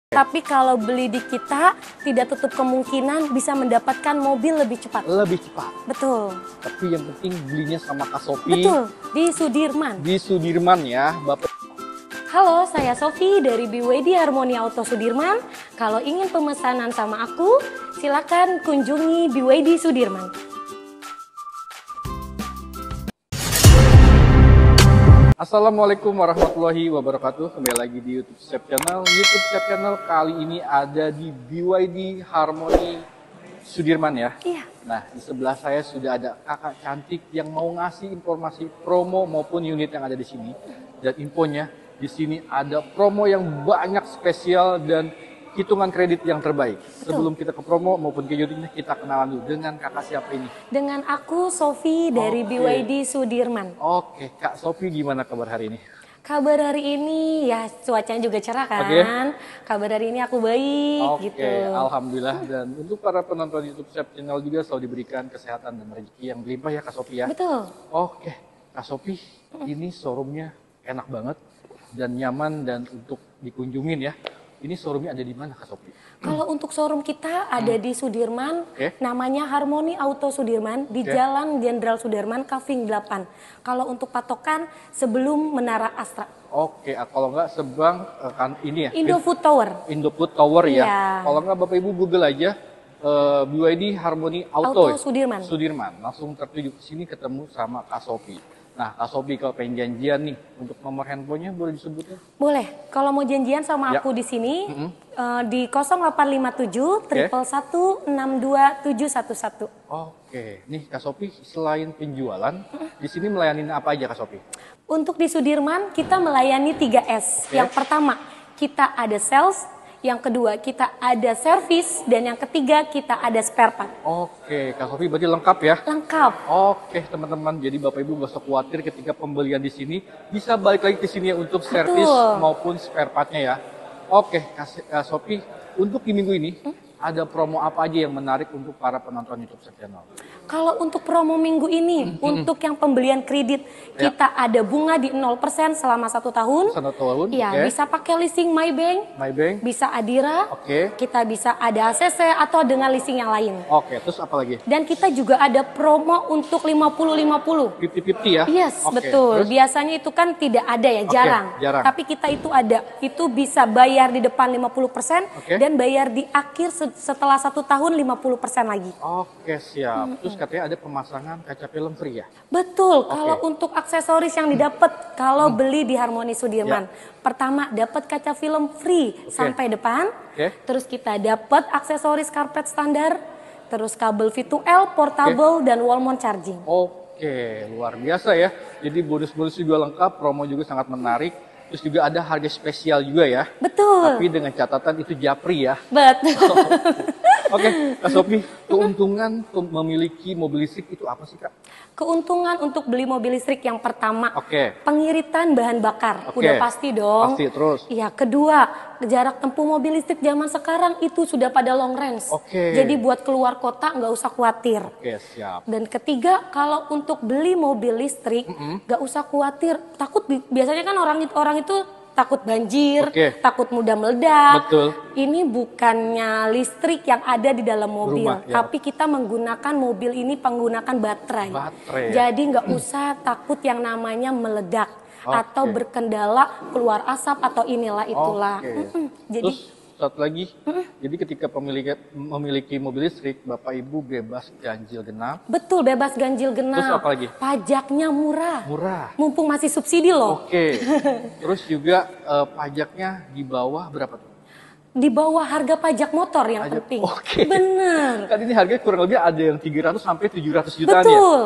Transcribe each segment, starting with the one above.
Tapi kalau beli di kita, tidak tutup kemungkinan bisa mendapatkan mobil lebih cepat. Lebih cepat. Betul. Tapi yang penting belinya sama Kak Sophie. Betul, di Sudirman. Di Sudirman ya, Bapak. Halo, saya Sophie dari BYD Harmoni Auto Sudirman. Kalau ingin pemesanan sama aku, silakan kunjungi BYD Sudirman. Assalamualaikum warahmatullahi wabarakatuh. Kembali lagi di YouTube Shop Channel. YouTube Shop Channel kali ini ada di BYD Harmoni Sudirman ya. Iya. Nah, di sebelah saya sudah ada kakak cantik yang mau ngasih informasi promo maupun unit yang ada di sini. Dan infonya, di sini ada promo yang banyak spesial dan hitungan kredit yang terbaik. Sebelum kita ke promo maupun ke unitnya, kita kenalan dulu dengan kakak siapa ini? Dengan aku Sophie dari BYD Sudirman. Oke, Kak Sophie gimana kabar hari ini? Kabar hari ini ya cuacanya juga cerah kan. Kabar hari ini aku baik gitu. Alhamdulillah. Dan untuk para penonton YouTube Shop Channel juga selalu diberikan kesehatan dan rezeki yang berlimpah ya Kak Sophie ya. Betul. Oke, Kak Sophie, ini showroomnya enak banget dan nyaman dan untuk dikunjungin ya. Ini showroomnya ada di mana Kak Sophie? Kalau untuk showroom kita ada di Sudirman, namanya Harmoni Auto Sudirman, di Jalan Jenderal Sudirman, Kaving 8. Kalau untuk patokan sebelum Menara Astra. Oke, kalau nggak sebang kan ini ya? Indofood Tower. Indofood Tower ya. Iya. Kalau nggak Bapak Ibu Google aja BYD Harmoni Auto Sudirman. Sudirman. Langsung tertuju ke sini ketemu sama Kak Sophie. Nah, Kak Sophie kalau pengen janjian nih untuk nomor handphonenya boleh disebutnya? Boleh. Kalau mau janjian sama aku di sini di 0857 111 62711. Oke, nih Kak Sophie selain penjualan, di sini melayani apa aja Kak Sophie? Untuk di Sudirman kita melayani 3S. Yang pertama, kita ada sales. Yang kedua, kita ada servis. Dan yang ketiga, kita ada spare part. Oke, Kak Sophie berarti lengkap ya? Lengkap. Oke, teman-teman. Jadi Bapak Ibu gak usah khawatir ketika pembelian di sini. Bisa balik lagi ke sini untuk servis maupun spare partnya ya. Oke, Kak Sophie, untuk di minggu ini, ada promo apa aja yang menarik untuk para penonton YouTube channel? Kalau untuk promo minggu ini, untuk yang pembelian kredit, kita ada bunga di 0% selama 1 tahun. 1 tahun, Iya, bisa pakai leasing Maybank, bisa Adira, kita bisa ada ACC atau dengan leasing yang lain. Oke, terus apa lagi? Dan kita juga ada promo untuk 50-50. 50-50 ya? Yes, betul. Terus? Biasanya itu kan tidak ada ya, jarang. Tapi kita itu ada, itu bisa bayar di depan 50% dan bayar di akhir setelah 1 tahun 50% lagi. Oke, siap. Terus katanya ada pemasangan kaca film free ya? Betul. Kalau untuk aksesoris yang didapat kalau beli di Harmoni Sudirman, pertama dapat kaca film free sampai depan. Terus kita dapat aksesoris karpet standar, terus kabel V2L, portable dan wall mount charging. Oke, luar biasa ya. Jadi bonus-bonus juga lengkap, promo juga sangat menarik. Terus juga ada harga spesial juga ya. Betul. Tapi dengan catatan itu japri ya. Betul. Oke, Kak Sophie, keuntungan memiliki mobil listrik itu apa sih Kak? Keuntungan untuk beli mobil listrik yang pertama, pengiritan bahan bakar. Udah pasti dong. Pasti, terus? Iya, kedua, jarak tempuh mobil listrik zaman sekarang itu sudah pada long range. Jadi buat keluar kota nggak usah khawatir. Oke, siap. Dan ketiga, kalau untuk beli mobil listrik nggak usah khawatir. Takut biasanya kan orang itu takut banjir, takut mudah meledak. Betul. Ini bukannya listrik yang ada di dalam mobil, tapi kita menggunakan mobil ini menggunakan baterai. Jadi nggak usah takut yang namanya meledak atau berkendala keluar asap atau inilah itulah. Jadi satu lagi, jadi ketika memiliki mobil listrik, Bapak Ibu bebas ganjil genap. Betul, bebas ganjil genap. Terus apa lagi? Pajaknya murah. Murah. Mumpung masih subsidi loh. Terus juga pajaknya di bawah berapa tuh? Di bawah harga pajak motor yang penting. Bener. Kan ini harganya kurang lebih ada yang 300 sampai 700 jutaan ya? Betul.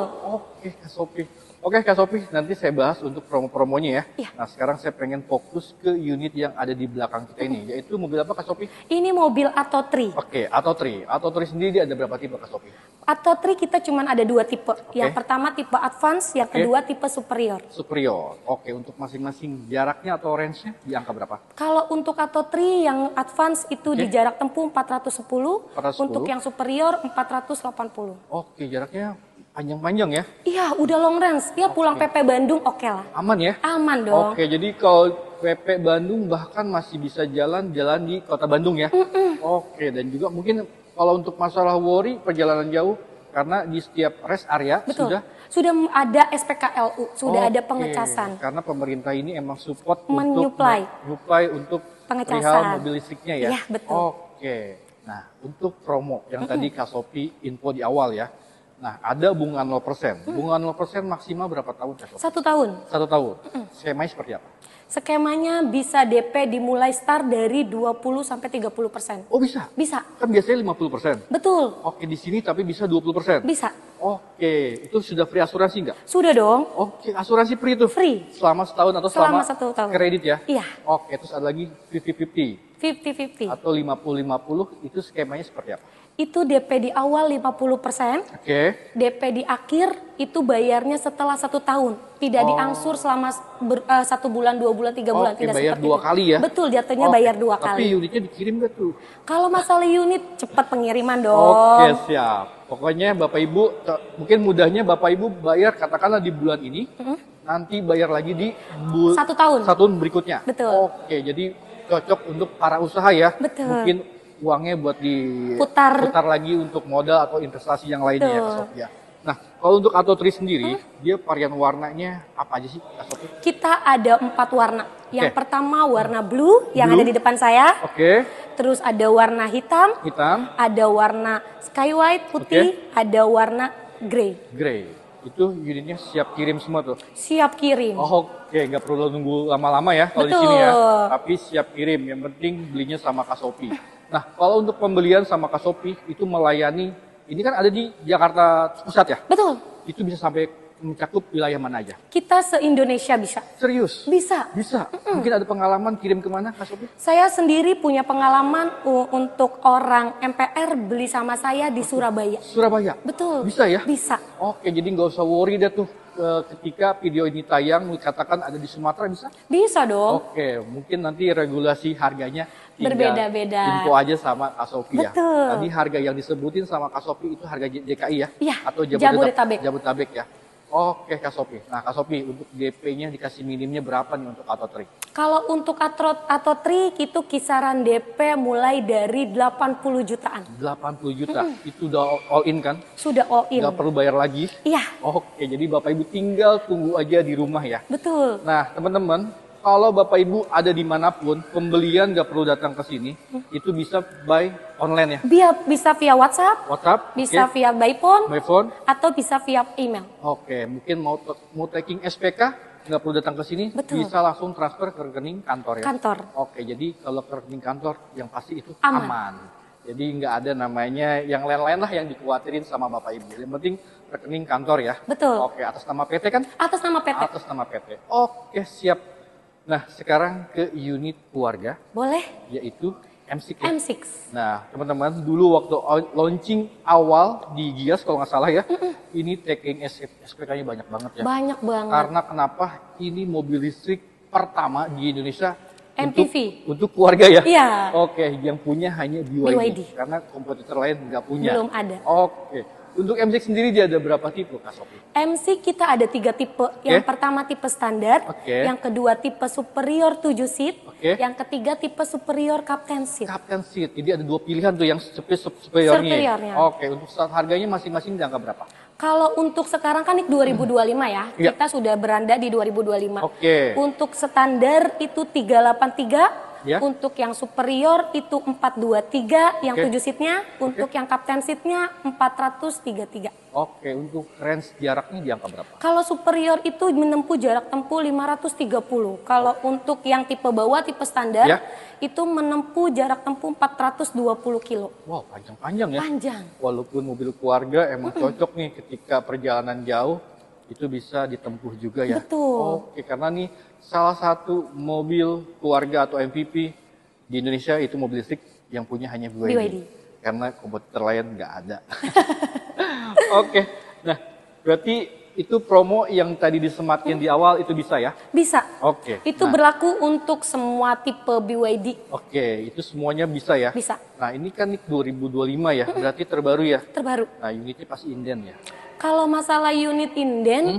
Kak Sophie. Oke Kak Sophie, nanti saya bahas untuk promo-promonya ya. Nah sekarang saya pengen fokus ke unit yang ada di belakang kita ini, yaitu mobil apa Kak Sophie? Ini mobil Atto 3. Atto 3. Atto 3 sendiri ada berapa tipe Kak Sophie? Atto 3 kita cuma ada 2 tipe. Yang pertama tipe advance, yang kedua tipe superior. Superior. Untuk masing-masing jaraknya atau range-nya di angka berapa? Kalau untuk Atto 3 yang advance itu di jarak tempuh 410, untuk yang superior 480. Jaraknya Panjang-panjang ya? Iya, udah long range. Ya pulang PP Bandung oke lah. Aman ya? Aman dong. Oke, jadi kalau PP Bandung bahkan masih bisa jalan-jalan di kota Bandung ya? Oke, dan juga mungkin kalau untuk masalah worry perjalanan jauh, karena di setiap rest area Betul. sudah Sudah ada SPKLU, sudah ada Oke, pengecasan. karena pemerintah ini emang support Menyuplai. untuk Pengecasan. perihal mobil listriknya ya? Iya, betul. Oke, nah untuk promo yang tadi Kak Sophie info di awal ya. Nah, ada bunga 0%. Bunga 0% maksimal berapa tahun Kak Sophie? 1 tahun. 1 tahun. Skemanya seperti apa? Skemanya bisa DP dimulai start dari 20 sampai 30%. Oh bisa? Bisa. Kan biasanya 50%. Betul. Oke, di sini tapi bisa 20%. Bisa. Oke, itu sudah free asuransi nggak? Sudah dong. Oke, asuransi free itu? Free. Selama setahun atau Selama 1 tahun. kredit ya? Iya. Oke, terus ada lagi 50-50 50-50. atau 50-50, itu skemanya seperti apa? Itu DP di awal 50%. Oke. DP di akhir itu bayarnya setelah 1 tahun. Tidak diangsur selama 1 bulan, 2 bulan, 3 bulan. Oke, Tidak bayar seperti 2 itu. kali ya? Betul, jatuhnya Oke, bayar 2 Tapi kali. unitnya dikirim gak tuh? Kalau masalah unit, cepat pengiriman dong. Oke, siap. Pokoknya Bapak Ibu, mungkin mudahnya Bapak Ibu bayar katakanlah di bulan ini, nanti bayar lagi di 1 tahun. 1 tahun berikutnya. Betul. Oke, jadi cocok untuk para usaha ya. Betul. Mungkin uangnya buat diputar lagi untuk modal atau investasi yang lainnya ya Kak Betul. Sophia. Nah, kalau untuk Atto 3 sendiri, dia varian warnanya apa aja sih Kak Sophia? Kita ada 4 warna. Yang Oke. pertama warna blue yang Blue. ada di depan saya. Oke, Terus ada warna hitam, hitam, ada warna sky white putih, ada warna grey. grey. Itu unitnya siap kirim semua tuh. Siap kirim. Oke, nggak perlu nunggu lama-lama ya kalau di Betul. sini ya. Tapi siap kirim, yang penting belinya sama Kak Sophie. Nah, kalau untuk pembelian sama Kak Sophie itu melayani, ini kan ada di Jakarta Pusat ya? Betul. Itu bisa sampai mencakup wilayah mana aja? Kita se-Indonesia bisa. Serius? Bisa. Bisa? Mungkin ada pengalaman kirim kemana Kak Sophie? Saya sendiri punya pengalaman untuk orang MPR beli sama saya di Surabaya. Surabaya? Betul. Bisa ya? Bisa. Oke, jadi nggak usah worry deh tuh ketika video ini tayang, katakan ada di Sumatera, bisa? Bisa dong. Oke, mungkin nanti regulasi harganya tinggal Berbeda-beda. info aja sama Kak Sophie ya. Betul. Tadi harga yang disebutin sama Kak Sophie itu harga DKI ya? Iya, Atau Jabodetabek. Jabodetabek ya. Oke Kak Sophie. Nah Kak Sophie, untuk DP-nya dikasih minimnya berapa nih untuk Atto 3? Kalau untuk Atto 3 itu kisaran DP mulai dari 80 jutaan. 80 juta. Itu udah all in kan? Sudah all in. Nggak perlu bayar lagi? Iya, Oke, jadi Bapak Ibu tinggal tunggu aja di rumah ya. betul. Nah, teman-teman, kalau Bapak Ibu ada dimanapun, pembelian nggak perlu datang ke sini, itu bisa buy online ya. Bisa via WhatsApp, WhatsApp, bisa oke, via by phone, by phone. atau bisa via email. Oke, mungkin mau taking SPK, nggak perlu datang ke sini, Betul. bisa langsung transfer ke rekening kantor ya. Kantor. Oke, jadi kalau ke rekening kantor, yang pasti itu Aman. aman. Jadi nggak ada namanya yang lain-lain lah yang dikhawatirin sama Bapak Ibu. Yang penting rekening kantor ya. Betul. Oke, atas nama PT kan? Atas nama PT. Atas nama PT. Oke, siap. Nah, sekarang ke unit keluarga, Boleh? yaitu M6 ya. M6. Nah, teman-teman, dulu waktu launching awal di Gias kalau nggak salah ya, ini taking SPK-nya banyak banget ya. Banyak banget. Karena kenapa? Ini mobil listrik pertama di Indonesia MPV. untuk keluarga ya. Iya. Oke, yang punya hanya BYD. BYD. Karena kompetitor lain nggak punya. Belum ada. Oke. Untuk M6 sendiri dia ada berapa tipe, Kak Sophie? MC kita ada 3 tipe. Yang pertama tipe standar, Oke. yang kedua tipe superior 7 seat, Oke. yang ketiga tipe superior captain seat. Captain seat. Jadi ada 2 pilihan tuh yang superiornya. Superiornya. Oke, untuk harganya masing-masing di angka berapa? Kalau untuk sekarang kan ini 2025 ya, Iya. kita sudah beranda di 2025. Oke. Untuk standar itu 383, Ya. untuk yang superior itu 423, yang Oke. 7 seatnya, untuk yang captain seatnya 433. Oke, untuk range jaraknya di angka berapa? Kalau superior itu menempuh jarak tempuh 530. Kalau untuk yang tipe bawah, tipe standar, Ya. itu menempuh jarak tempuh 420 kilo. Wow, panjang-panjang ya. Panjang. Walaupun mobil keluarga emang cocok nih ketika perjalanan jauh, itu bisa ditempuh juga ya. Betul. Oke, karena nih salah satu mobil keluarga atau MPV di Indonesia itu mobil listrik yang punya hanya BYD. BYD. Karena kompetitor lain nggak ada. Oke, nah berarti itu promo yang tadi disematkan di awal itu bisa ya? Bisa. Oke. Itu nah, berlaku untuk semua tipe BYD. Oke, itu semuanya bisa ya? Bisa. Nah ini kan 2025 ya, berarti terbaru ya? Terbaru. Nah unitnya pasti inden ya? Kalau masalah unit inden,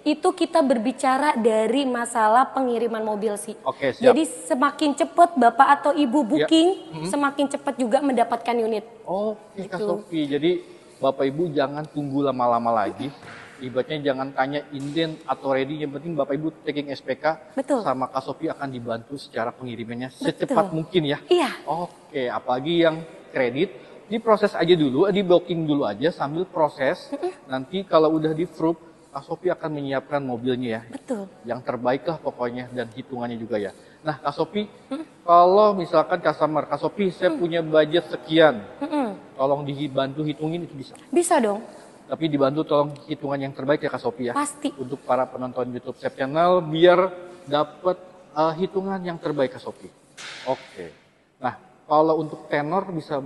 itu kita berbicara dari masalah pengiriman mobil sih. Oke, siap. Jadi semakin cepat Bapak atau Ibu booking, semakin cepat juga mendapatkan unit. Oke, Kak Gitu. Sophie. Jadi Bapak Ibu jangan tunggu lama-lama lagi. Ibaratnya jangan tanya inden atau ready, yang penting Bapak Ibu taking SPK Betul. sama Kak Sophie akan dibantu secara pengirimannya secepat mungkin ya. Iya. Oke, apalagi yang kredit diproses aja dulu, di booking dulu aja sambil proses. Nanti kalau udah di approve, Kak Sophie akan menyiapkan mobilnya ya. Betul. Yang terbaik lah pokoknya dan hitungannya juga ya. Nah, Kak Sophie, kalau misalkan customer, Kak Sophie saya punya budget sekian, tolong dibantu hitungin itu bisa. Bisa dong. Tapi dibantu tolong hitungan yang terbaik ya Kak Sophie ya. Pasti. Untuk para penonton YouTube Sep Channel biar dapat hitungan yang terbaik Kak Sophie. Oke. Nah, kalau untuk tenor bisa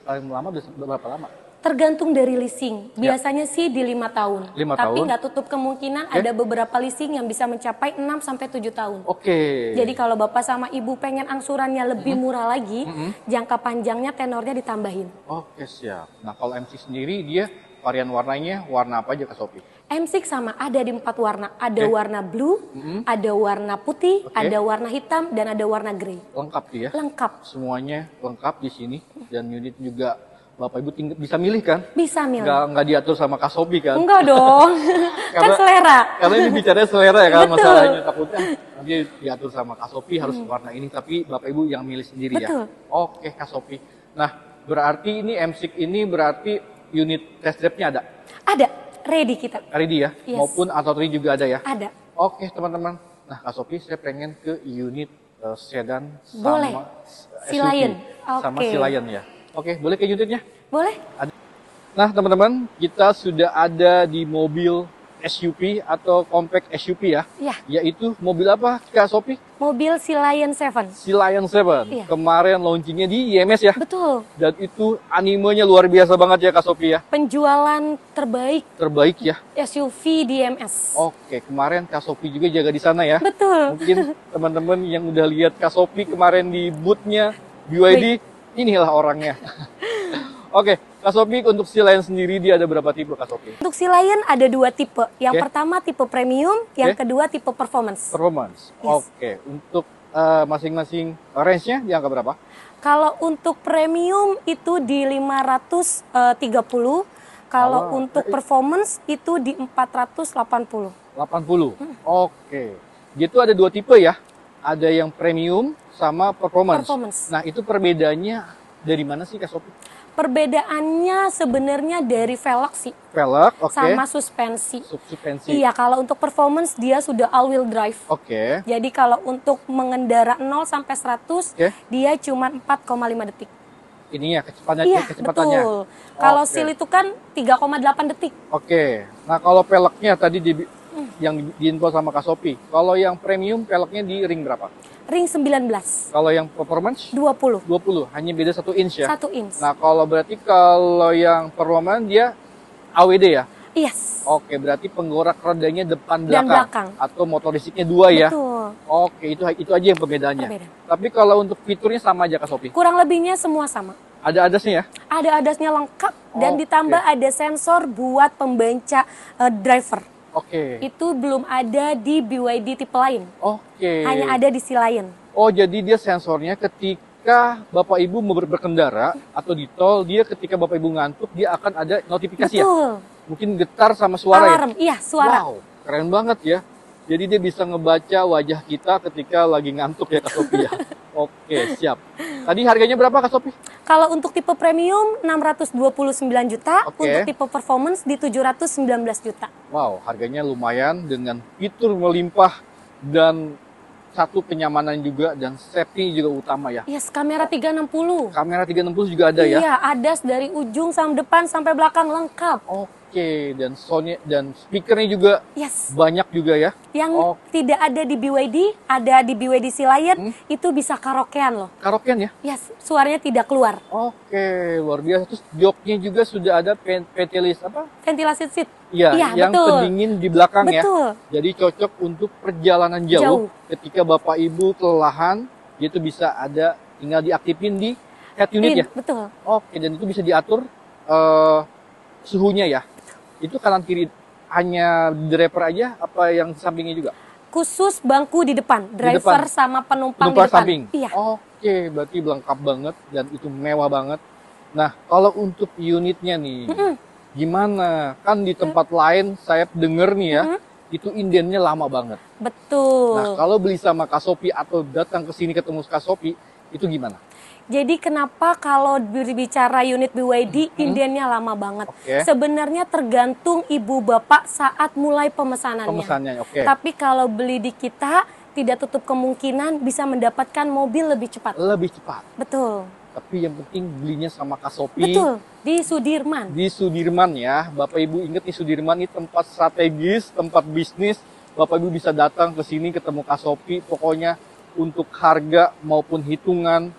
paling lama bisa berapa lama? Tergantung dari leasing. Biasanya sih di 5 tahun. 5 Tapi tahun. nggak tutup kemungkinan ada beberapa leasing yang bisa mencapai 6 sampai 7 tahun. Oke. Jadi kalau Bapak sama Ibu pengen angsurannya lebih murah lagi, jangka panjangnya tenornya ditambahin. Oke, siap. Nah, kalau MC sendiri dia varian warnanya warna apa aja Kak Sophie? M6 sama ada di 4 warna. Ada warna blue, ada warna putih, ada warna hitam, dan ada warna grey. Lengkap tuh ya? Lengkap. Semuanya lengkap di sini dan unit juga Bapak Ibu bisa milih kan? Bisa milih. Nggak diatur sama Kak Sophie kan? Enggak dong. Kan selera. Karena ini bicaranya selera ya kan, Betul. masalahnya takutnya nanti diatur sama Kak Sophie harus warna ini, tapi Bapak Ibu yang milih sendiri Betul. ya. Oke Kak Sophie. Nah, berarti ini M6 ini berarti unit test drive-nya ada? Ada. Ready kita. Ready ya? Yes. Maupun Auto juga ada ya? Ada. Oke teman-teman. Nah Kak Sophie saya pengen ke unit sedan Boleh. sama Sea SUV. Lion. Sama Oke. Sea Lion ya. Oke, boleh ke unitnya? Boleh? Nah teman-teman, kita sudah ada di mobil SUV atau compact SUV ya. Iya. Yaitu mobil apa Kak Sophie? Mobil Sea Lion 7. Sea Lion 7. Iya. Kemarin launchingnya di IMS ya. Betul. Dan itu animenya luar biasa banget ya Kak Sophie ya. Penjualan terbaik Terbaik ya. SUV di MS. Oke, kemarin Kak Sophie juga jaga di sana ya. Betul. Mungkin teman-teman yang udah lihat Kak Sophie kemarin di booth-nya BYD, inilah orangnya. Oke, Kak Sophie untuk Sea Lion sendiri dia ada berapa tipe Kak Sophie? Untuk Sea Lion ada 2 tipe. Yang Oke. pertama tipe premium, yang Oke. kedua tipe performance. Performance. Yes. Oke, untuk masing-masing range-nya di angka berapa? Kalau untuk premium itu di 530, kalau Oh, untuk performance itu di 480. 80. Oke. Gitu ada 2 tipe ya. Ada yang premium sama performance. Performance. Nah, itu perbedaannya dari mana sih Kak Sophie? Perbedaannya sebenarnya dari velg sih, Velg, oke. sama suspensi. Suspensi. Iya, kalau untuk performance dia sudah all wheel drive. Oke. Jadi kalau untuk mengendara 0 sampai 100 Oke. dia cuma 4,5 detik. Ini ya kecepatannya. Iya, kecepatannya. betul. Kalau Oke. seal itu kan 3,8 detik. Oke. Nah, kalau peleknya tadi yang diinfo sama Kak Sophie. Kalau yang premium peleknya di ring berapa? Ring 19, Kalau yang performance 20, 20, hanya beda 1 inch ya. 1 inch. Nah, kalau yang performance dia AWD ya. Yes. Oke, berarti penggerak rodanya depan Dan belakang. belakang. Atau motor listriknya 2 ya. Betul. Oke, itu aja yang perbedaannya. Perbedaan. Tapi kalau untuk fiturnya sama aja Kak Sophie. Kurang lebihnya semua sama. Ada adasnya ya? Ada adasnya lengkap dan Oke. ditambah ada sensor buat pembaca driver. Oke. Itu belum ada di BYD tipe lain. Oke. Hanya ada di Sea Lion. Oh, jadi dia sensornya ketika Bapak Ibu mau berkendara atau di tol, dia ketika Bapak Ibu ngantuk, dia akan ada notifikasi ya? Betul. Mungkin getar sama suara Alarm. Iya, suara. Wow, keren banget ya. Jadi dia bisa ngebaca wajah kita ketika lagi ngantuk ya Kak Sophie ya. Oke, siap. Tadi harganya berapa Kak Sophie? Kalau untuk tipe premium 629 juta, Oke. untuk tipe performance di 719 juta. Wow, harganya lumayan dengan fitur melimpah dan satu kenyamanan juga dan safety juga utama ya. Yes, kamera 360. Kamera 360 juga ada ya? Iya, ADAS dari ujung sampai depan sampai belakang lengkap. Oke, dan soundnya dan speakernya juga Yes. banyak juga ya. Yang Oh. tidak ada di BYD, ada di BYD Sea Lion, itu bisa karaokean loh. Karaokean ya? Yes, suaranya tidak keluar. Oke, luar biasa. Terus joknya juga sudah ada ventilis apa? Ventilasi seat. Iya, Iya, yang betul. pendingin di belakang ya. Betul. Jadi cocok untuk perjalanan jauh. Ketika Bapak Ibu kelelahan, itu bisa ada tinggal diaktifin di head unit ya. Betul. Oke, dan itu bisa diatur suhunya ya. Itu kanan kiri hanya driver aja apa yang sampingnya juga? Khusus bangku di depan, driver depan. sama penumpang di Penumpang depan. samping? Iya. Oke, berarti lengkap banget dan itu mewah banget. Nah, kalau untuk unitnya nih, gimana? Kan di tempat lain saya denger nih ya, itu indennya lama banget. Betul. Nah, kalau beli sama Kasopi atau datang ke sini ketemu Kasopi, itu gimana? Jadi kenapa kalau berbicara unit BYD indennya lama banget? Oke. Sebenarnya tergantung ibu bapak saat mulai pemesanannya. Pemesannya, oke. Tapi kalau beli di kita tidak tutup kemungkinan bisa mendapatkan mobil lebih cepat. Lebih cepat. Betul. Tapi yang penting belinya sama Kasopi. Betul. Di Sudirman. Di Sudirman ya. Bapak Ibu ingat nih Sudirman ini tempat strategis, tempat bisnis. Bapak Ibu bisa datang ke sini ketemu Kasopi. Pokoknya untuk harga maupun hitungan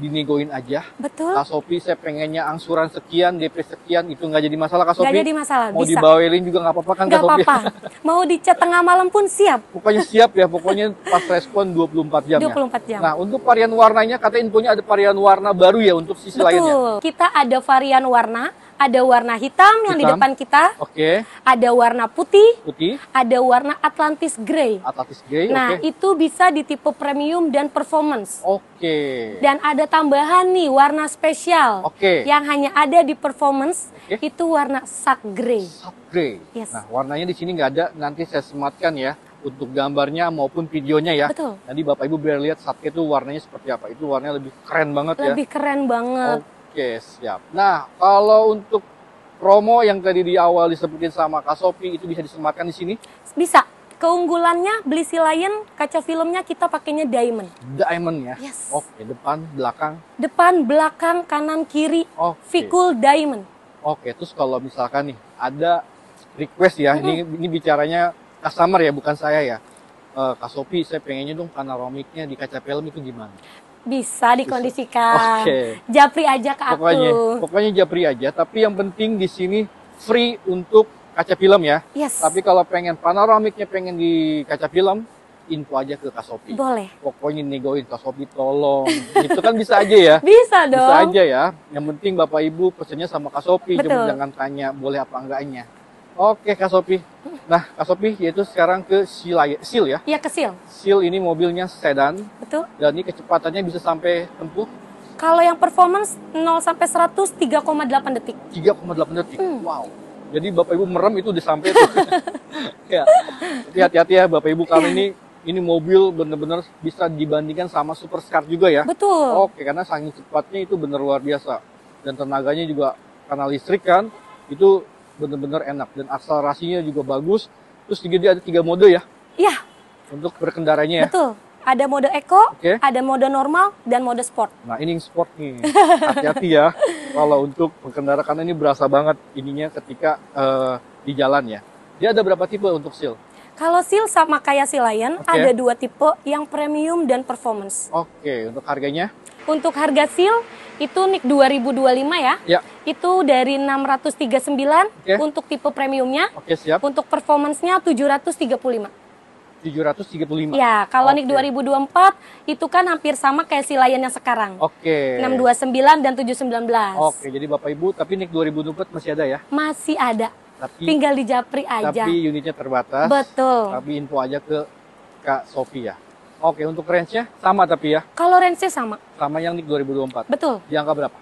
dinegoin aja. Betul. Kasopi saya pengennya angsuran sekian, DP sekian, itu nggak jadi masalah Kasopi. Nggak jadi masalah, Mau bisa. dibawelin juga nggak apa-apa kan Nggak Kasopi. apa-apa. Mau dicat tengah malam pun siap. Pokoknya siap ya, pokoknya pas respon 24 jam 24 ya. jam. Nah, untuk varian warnanya, kata infonya ada varian warna baru ya untuk sisi lainnya. Betul. Kita ada varian warna. Ada warna hitam yang di Hitam. depan kita. Oke, Ada warna putih. putih, Ada warna Atlantis Grey. Atlantis Grey, Nah, oke. itu bisa di tipe premium dan performance. Oke. Dan ada tambahan nih, warna spesial. Oke. Yang hanya ada di performance, Oke. itu warna Shark Grey. Sub Grey. Yes. Nah, warnanya di sini nggak ada, nanti saya sematkan ya untuk gambarnya maupun videonya ya. Betul. Nanti Bapak Ibu biar lihat Sub itu warnanya seperti apa. Itu warnanya lebih keren banget ya. Lebih keren banget. Oke, siap. Nah, kalau untuk promo yang tadi di awal disebutin sama Kasopi itu bisa disematkan di sini. Bisa. Keunggulannya, beli si Lion, kaca filmnya kita pakainya diamond. Diamond ya. Yes. Oke, depan, belakang. Depan, belakang, kanan, kiri, Oke. Vikul diamond. Oke, terus kalau misalkan nih ada request ya, ini bicaranya customer ya, bukan saya ya. Kasopi, saya pengennya dong panoramiknya di kaca film itu gimana? Bisa dikondisikan. Oke. Japri aja ke aku. Pokoknya japri aja. Tapi yang penting di sini free untuk kaca film ya. Yes. Tapi kalau pengen panoramiknya pengen di kaca film, info aja ke Kasopi. Boleh. Pokoknya negoin Kasopi tolong. Itu kan bisa aja ya. Bisa dong. Bisa aja ya. Yang penting Bapak Ibu pesennya sama Kasopi, Betul. jangan tanya boleh apa enggaknya. Oke Kasopi. Nah Kasopi yaitu sekarang ke Seal ya. Iya, kesil. Seal ini mobilnya sedan Betul. dan ini kecepatannya bisa sampai tempuh Kalau yang performance 0 sampai 100 3,8 detik. 3,8 detik. Wow. Jadi Bapak Ibu merem itu udah sampai tuh. Ya. Tapi hati-hati ya Bapak Ibu karena ini mobil benar-benar bisa dibandingkan sama supercar juga ya. Betul. Oke, karena saking cepatnya itu benar luar biasa. Dan tenaganya juga karena listrik kan, itu benar-benar enak. Dan akselerasinya juga bagus. Terus juga dia ada 3 mode ya Iya, untuk berkendaranya ya. betul. Ada mode eco, Oke. ada mode normal, dan mode sport. Nah ini yang sport nih, hati-hati ya kalau untuk pengendara karena ini berasa banget ininya ketika di jalan ya. Dia ada berapa tipe untuk Seal? Kalau Seal sama kayak si Lion, Oke. ada 2 tipe, yang premium dan performance. Oke, untuk harganya? Untuk harga Seal, itu NIK 2025 ya. Ya. Itu dari 639 Oke. untuk tipe premiumnya. Oke siap. Untuk performance-nya 735. 735. Ya, kalau Oke. NIK 2024 itu kan hampir sama kayak si Lion yang sekarang. Oke. 629 dan 719. Oke, jadi Bapak Ibu, tapi NIK 2024 masih ada ya? Masih ada. Tapi Tinggal di Japri aja. tapi unitnya terbatas. Betul. Tapi info aja ke Kak Sofi ya. Oke, untuk range-nya sama tapi ya? Kalau range-nya sama. Sama yang NIK 2024. Betul. Di angka berapa?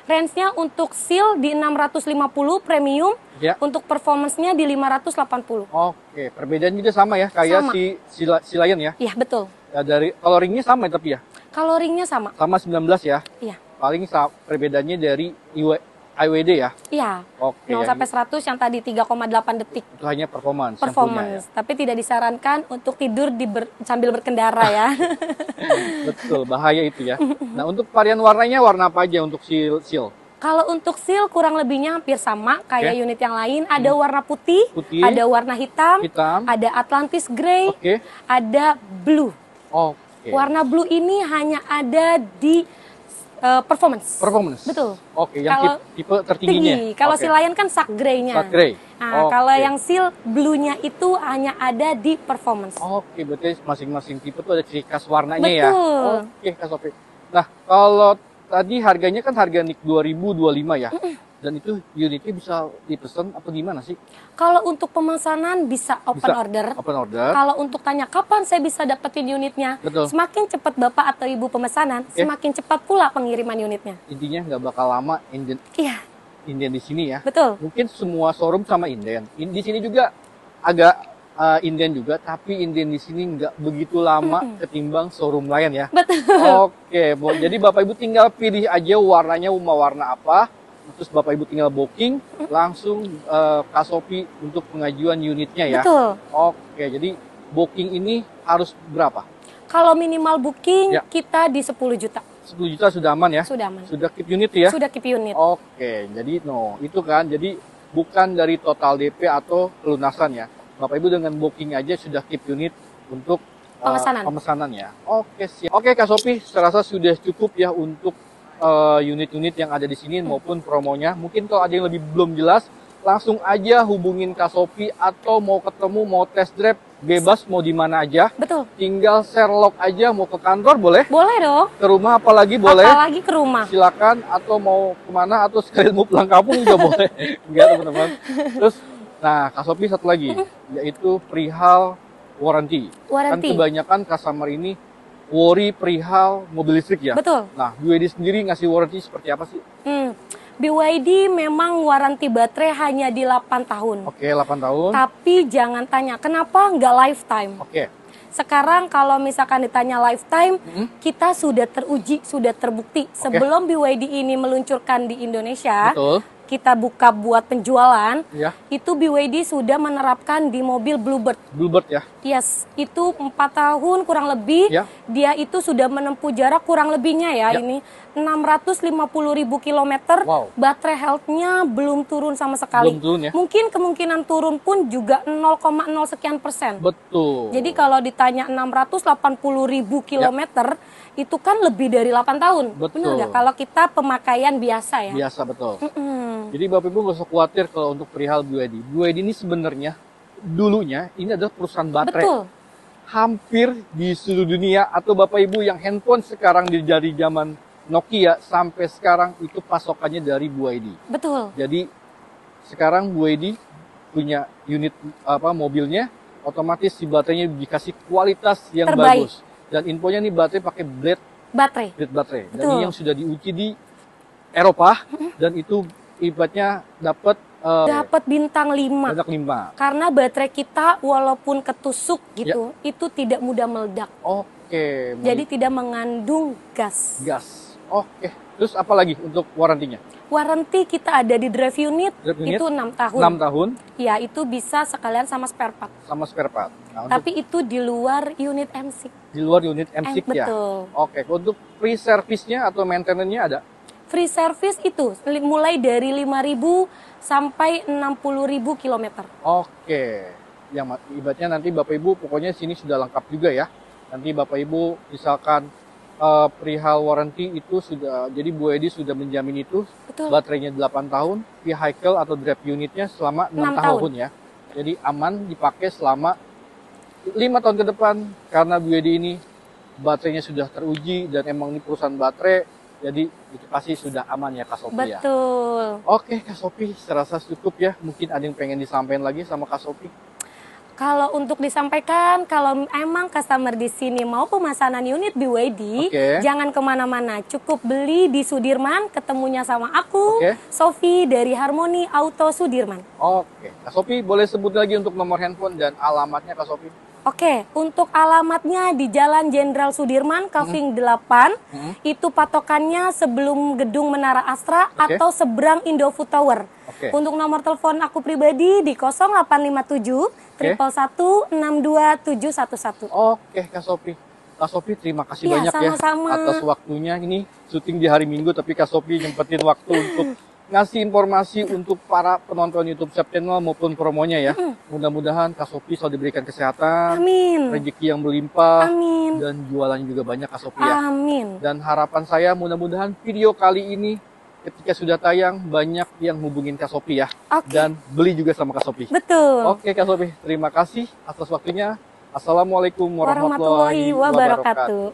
Range-nya untuk Seal di 650 premium, Ya. untuk performance-nya di 580. Oke, perbedaan juga sama ya, kayak Sama. si Lion ya. Iya, betul. Ya, dari kalau ringnya sama tapi ya, Kalau ring-nya sama. sama 19 ya. Iya. Paling perbedaannya dari IWD ya. Iya. Oke. 0 sampai 100 yang tadi 3,8 detik. Itu hanya performance. yang punya Performance, tapi tidak disarankan untuk tidur sambil berkendara ya. ya. Betul, bahaya itu ya. Nah, untuk varian warnanya warna apa aja untuk Seal? Kalau untuk Seal kurang lebihnya hampir sama kayak Oke. unit yang lain. Ada warna putih, Putih. ada warna hitam, Hitam. ada Atlantis Grey, Oke. ada blue. Oke. Warna blue ini hanya ada di performance. Performance. Betul. Oke, yang Kalau tipe tertingginya. Tinggi. Kalau Oke. si Lion kan Shark Grey-nya. Shark Grey. Nah, Oke. kalau yang Seal blue-nya itu hanya ada di performance. Oke, berarti masing-masing tipe tuh ada ciri khas warnanya ya. Betul. Oke, Kak Sofi. Nah, kalau tadi harganya kan harga NIK 2025 ya. Dan itu unitnya bisa dipesan apa gimana sih? Kalau untuk pemesanan bisa open order. Open order. Kalau untuk tanya kapan saya bisa dapetin unitnya, Betul. semakin cepat Bapak atau Ibu pemesanan, semakin cepat pula pengiriman unitnya. Intinya nggak bakal lama inden di sini ya. Betul. Mungkin semua showroom sama inden. Di sini juga agak inden juga, tapi inden di sini nggak begitu lama ketimbang showroom lain ya. Betul. Oke, jadi Bapak Ibu tinggal pilih aja warnanya mau warna apa. Terus Bapak Ibu tinggal booking, langsung Kak Sophie untuk pengajuan unitnya ya. Betul. Oke, jadi booking ini harus berapa? Kalau minimal booking kita di 10 juta. 10 juta sudah aman ya? Sudah aman. Sudah keep unit ya? Sudah keep unit. Oke, jadi itu kan, jadi bukan dari total DP atau pelunasan ya. Bapak Ibu dengan booking aja sudah keep unit untuk pemesanan ya. Oke, siap. Oke Kak Sophie, saya rasa sudah cukup ya untuk unit-unit yang ada di sini maupun promonya. Mungkin kalau ada yang lebih belum jelas, langsung aja hubungin Kak Sophie atau mau ketemu, mau test drive, bebas mau di mana aja. Betul. Tinggal share log aja, mau ke kantor boleh? Boleh dong. Ke rumah apalagi boleh? Apalagi ke rumah. Silakan, atau mau kemana, atau sekalian mau pulang kampung juga boleh. Enggak teman-teman. Terus, nah Kak Sophie satu lagi, yaitu perihal warranty. Kan kebanyakan customer ini worry perihal mobil listrik ya? Betul. Nah, BYD sendiri ngasih warranty seperti apa sih? BYD memang waranti baterai hanya di 8 tahun. Oke, 8 tahun. Tapi jangan tanya, kenapa nggak lifetime? Oke. Sekarang kalau misalkan ditanya lifetime, kita sudah teruji, sudah terbukti. Sebelum BYD ini meluncurkan di Indonesia, kita buka buat penjualan, itu BYD sudah menerapkan di mobil Bluebird. Bluebird ya? Yes, itu 4 tahun kurang lebih, dia itu sudah menempuh jarak kurang lebihnya ini 650.000 kilometer. Baterai health-nya belum turun sama sekali. Belum turun ya? Mungkin kemungkinan turun pun juga 0,0 sekian persen. Betul. Jadi kalau ditanya 680.000 kilometer, itu kan lebih dari 8 tahun. Betul. Benar nggak? Kalau kita pemakaian biasa ya. Biasa, betul. Jadi Bapak Ibu nggak usah khawatir kalau untuk perihal BYD. BYD ini sebenarnya dulunya ini adalah perusahaan baterai. Betul. Hampir di seluruh dunia, atau Bapak Ibu yang handphone sekarang dari zaman Nokia sampai sekarang itu pasokannya dari BYD. Betul. Jadi sekarang BYD punya unit mobilnya, otomatis si baterainya dikasih kualitas yang bagus. Dan infonya nih baterai pakai blade baterai. Dan ini yang sudah diuji di Eropa dan itu ibaratnya dapat bintang 5. Karena baterai kita walaupun ketusuk gitu, itu tidak mudah meledak. Oke. Jadi tidak mengandung gas. Oke. Terus apa lagi untuk warantinya? Waranti kita ada di drive unit, itu 6 tahun. 6 tahun? Ya, itu bisa sekalian sama spare part. Sama spare part. Nah, tapi itu di luar unit MSIC. Di luar unit MSIC ya? Betul. Oke. Untuk free service-nya atau maintenance-nya ada? Free service itu mulai dari 5.000 sampai 60.000 kilometer. Oke. Yang ibaratnya nanti Bapak Ibu pokoknya sini sudah lengkap juga ya. Nanti Bapak Ibu misalkan perihal warranty itu sudah, jadi BYD sudah menjamin itu. Betul. Baterainya 8 tahun, vehicle atau drive unitnya selama 6 tahun ya. Jadi aman dipakai selama 5 tahun ke depan, karena BYD ini baterainya sudah teruji dan emang ini perusahaan baterai, jadi itu pasti sudah aman ya Kak Sophie ya. Betul. Oke Kak Sophie, serasa cukup ya. Mungkin ada yang pengen disampaikan lagi sama Kak Sophie? Kalau untuk disampaikan, kalau emang customer di sini mau pemesanan unit BYD, jangan kemana-mana. Cukup beli di Sudirman, ketemunya sama aku, Sophie dari Harmony Auto Sudirman. Oke, Kak Sophie boleh sebut lagi untuk nomor handphone dan alamatnya Kak Sophie? Oke, untuk alamatnya di Jalan Jenderal Sudirman, Kaving 8. Itu patokannya sebelum gedung Menara Astra atau seberang Indofood Tower. Untuk nomor telepon aku pribadi di 0857 111 62711. Oke, Kak Sophie. Kak Sophie terima kasih banyak sama-sama ya atas waktunya. Ini syuting di hari Minggu tapi Kak Sophie nyempetin waktu untuk ngasih informasi untuk para penonton YouTube Shop Channel maupun promonya ya. Mudah-mudahan Kak Sophie selalu diberikan kesehatan, rezeki yang berlimpah, dan jualannya juga banyak Kak Sophie ya. Dan harapan saya mudah-mudahan video kali ini ketika sudah tayang banyak yang hubungin Kak Sophie ya. Dan beli juga sama Kak Sophie. Betul. Oke Kak Sophie, terima kasih atas waktunya. Assalamualaikum warahmatullahi wabarakatuh.